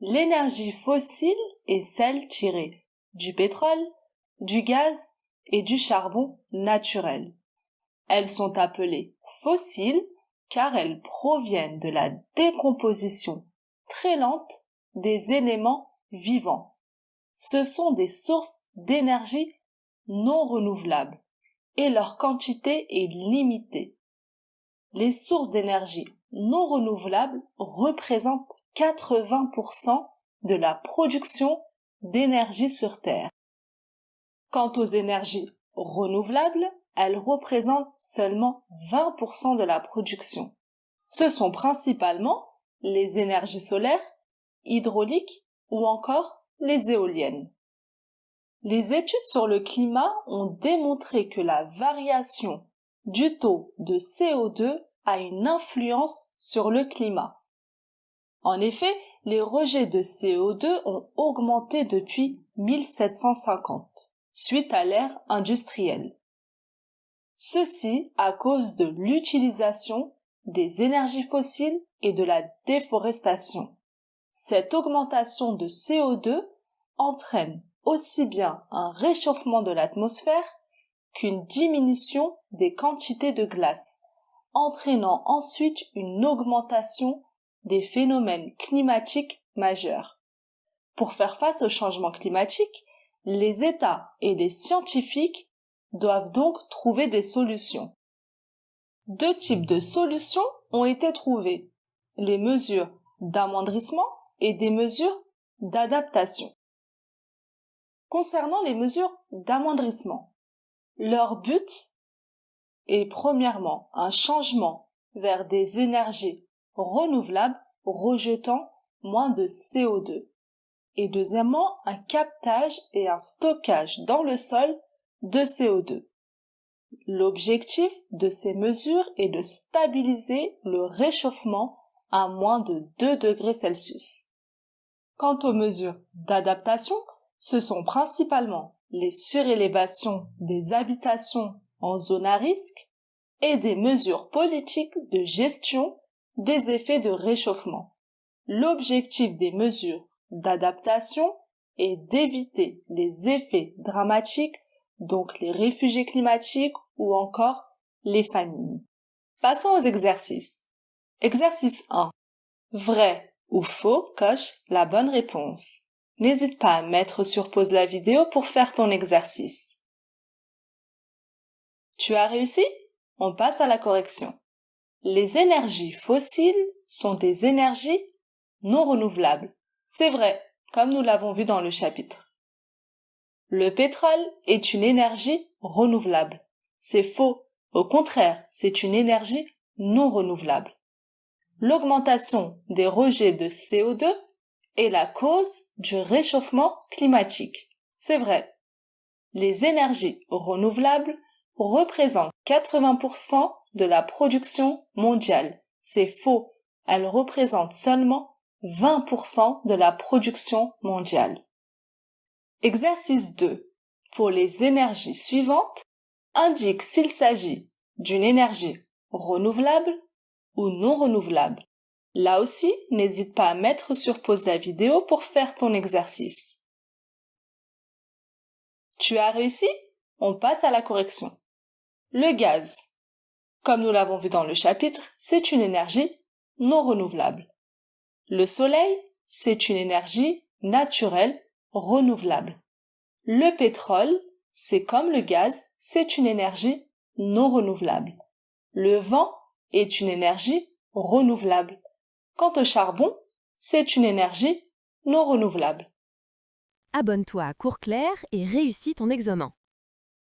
L'énergie fossile est celle tirée du pétrole, du gaz et du charbon naturel. Elles sont appelées fossiles car elles proviennent de la décomposition très lente des éléments vivants. Ce sont des sources d'énergie non renouvelables et leur quantité est limitée. Les sources d'énergie non renouvelables représentent 80% de la production d'énergie sur Terre. Quant aux énergies renouvelables, elles représentent seulement 20% de la production. Ce sont principalement les énergies solaires, hydrauliques ou encore les éoliennes. Les études sur le climat ont démontré que la variation du taux de CO2 a une influence sur le climat. En effet, les rejets de CO2 ont augmenté depuis 1750, suite à l'ère industrielle. Ceci à cause de l'utilisation des énergies fossiles et de la déforestation. Cette augmentation de CO2 entraîne aussi bien un réchauffement de l'atmosphère qu'une diminution des quantités de glace, entraînant ensuite une augmentation des phénomènes climatiques majeurs. Pour faire face au changement climatique, les États et les scientifiques doivent donc trouver des solutions. Deux types de solutions ont été trouvées, les mesures d'amoindrissement et des mesures d'adaptation. Concernant les mesures d'amoindrissement, leur but est premièrement un changement vers des énergies renouvelables rejetant moins de CO2 et deuxièmement un captage et un stockage dans le sol de CO2. L'objectif de ces mesures est de stabiliser le réchauffement à moins de 2 degrés Celsius. Quant aux mesures d'adaptation, ce sont principalement les surélévations des habitations en zone à risque et des mesures politiques de gestion des effets de réchauffement. L'objectif des mesures d'adaptation est d'éviter les effets dramatiques, donc les réfugiés climatiques ou encore les famines. Passons aux exercices. Exercice 1. Vrai ou faux, coche la bonne réponse. N'hésite pas à mettre sur pause la vidéo pour faire ton exercice. Tu as réussi? On passe à la correction. Les énergies fossiles sont des énergies non renouvelables. C'est vrai, comme nous l'avons vu dans le chapitre. Le pétrole est une énergie renouvelable. C'est faux. Au contraire, c'est une énergie non renouvelable. L'augmentation des rejets de CO2 est la cause du réchauffement climatique. C'est vrai. Les énergies renouvelables représentent 80% de la production mondiale. C'est faux. Elles représentent seulement 20% de la production mondiale. Exercice 2. Pour les énergies suivantes, indique s'il s'agit d'une énergie renouvelable ou non renouvelable. Là aussi, n'hésite pas à mettre sur pause la vidéo pour faire ton exercice. Tu as réussi? On passe à la correction. Le gaz, comme nous l'avons vu dans le chapitre, c'est une énergie non renouvelable. Le soleil, c'est une énergie naturelle renouvelable. Le pétrole, c'est comme le gaz, c'est une énergie non renouvelable. Le vent est une énergie renouvelable. Quant au charbon, c'est une énergie non renouvelable. Abonne-toi à Cours Clair et réussis ton examen.